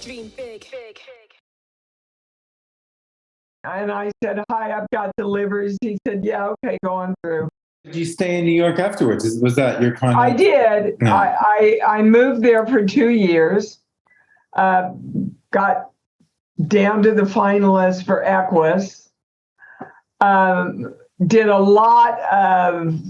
Dream big. And I said, hi, I've got deliveries. He said, yeah, okay, go on through. Did you stay in New York afterwards? Was that your kind of... I did. No. I moved there for 2 years, got down to the finalists for Equus, did a lot of,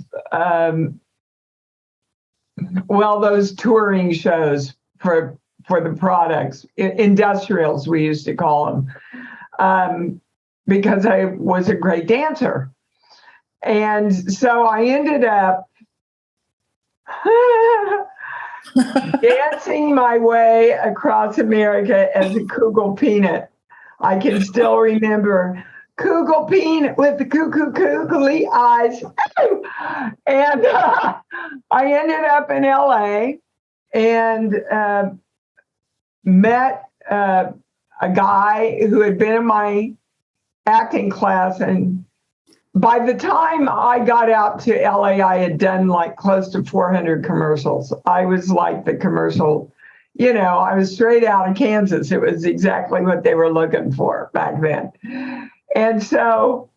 those touring shows for the products, industrials, we used to call them, because I was a great dancer. And so I ended up dancing my way across America as a Kugel Peanut. I can still remember Kugel Peanut with the googly eyes. And I ended up in LA and met a guy who had been in my acting class, and by the time I got out to LA, I had done like close to 400 commercials. I was like the commercial, I was straight out of Kansas. It was exactly what they were looking for back then. And so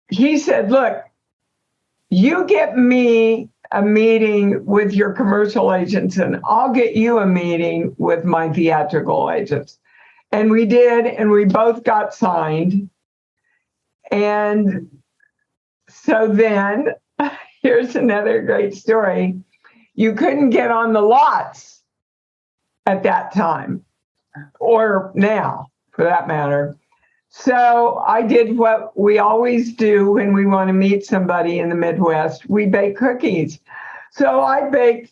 he said, look, you get me a meeting with your commercial agents and I'll get you a meeting with my theatrical agents. And we did, and we both got signed. And so then, here's another great story. You couldn't get on the lots at that time, or now, for that matter. So I did what we always do when we want to meet somebody in the Midwest. We bake cookies. So I baked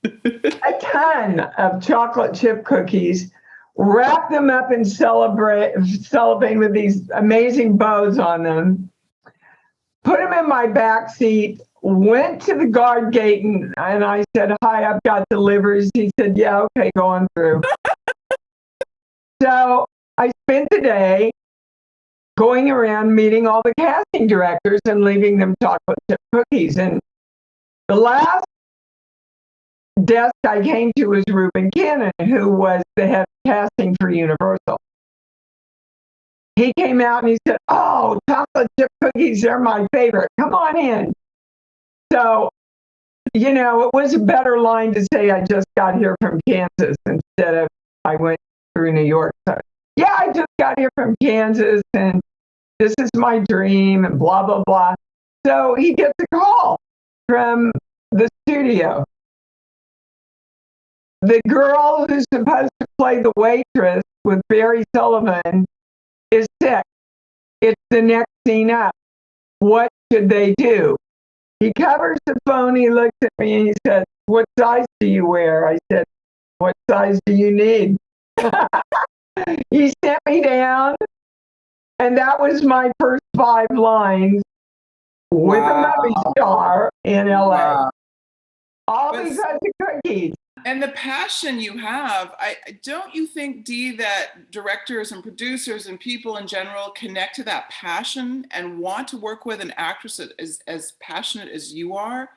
a ton of chocolate chip cookies, wrap them up in cellophane with these amazing bows on them, put them in my back seat, went to the guard gate, and I said, hi, I've got deliveries. He said, yeah, okay, go on through. So I spent the day going around meeting all the casting directors and leaving them chocolate chip cookies. And the last desk I came to was Reuben Cannon, who was the head of casting for Universal. He came out and he said, oh, chocolate chip cookies, they're my favorite. Come on in. So, it was a better line to say I just got here from Kansas instead of I went through New York. So, yeah, I just got here from Kansas and this is my dream and blah, blah, blah. So he gets a call from the studio. The girl who's supposed to play the waitress with Barry Sullivan is sick. It's the next scene up. What should they do? He covers the phone. He looks at me and he said, what size do you wear? I said, what size do you need? He sent me down, and that was my first 5 lines with a movie star in LA. Wow. All because of cookies. And the passion you have, don't you think, Dee, that directors and producers and people in general connect to that passion and want to work with an actress that is as passionate as you are?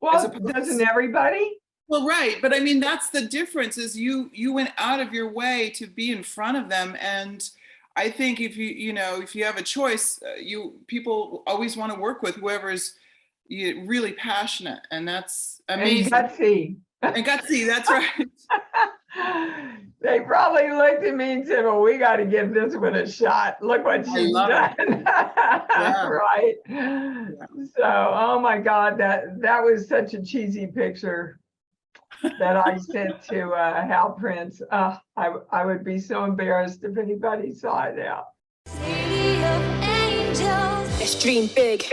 Well, doesn't everybody? Well, right. But I mean, that's the difference is you went out of your way to be in front of them. And I think if you have a choice, people always want to work with whoever is really passionate. And that's amazing. And gutsy. And gutsy, that's right. They probably looked at me and said, well, we got to give this one a shot. Look what she's done. Yeah. Right? Yeah. So, oh my God, that was such a cheesy picture that I sent to Hal Prince. I would be so embarrassed if anybody saw it now. Let's dream big.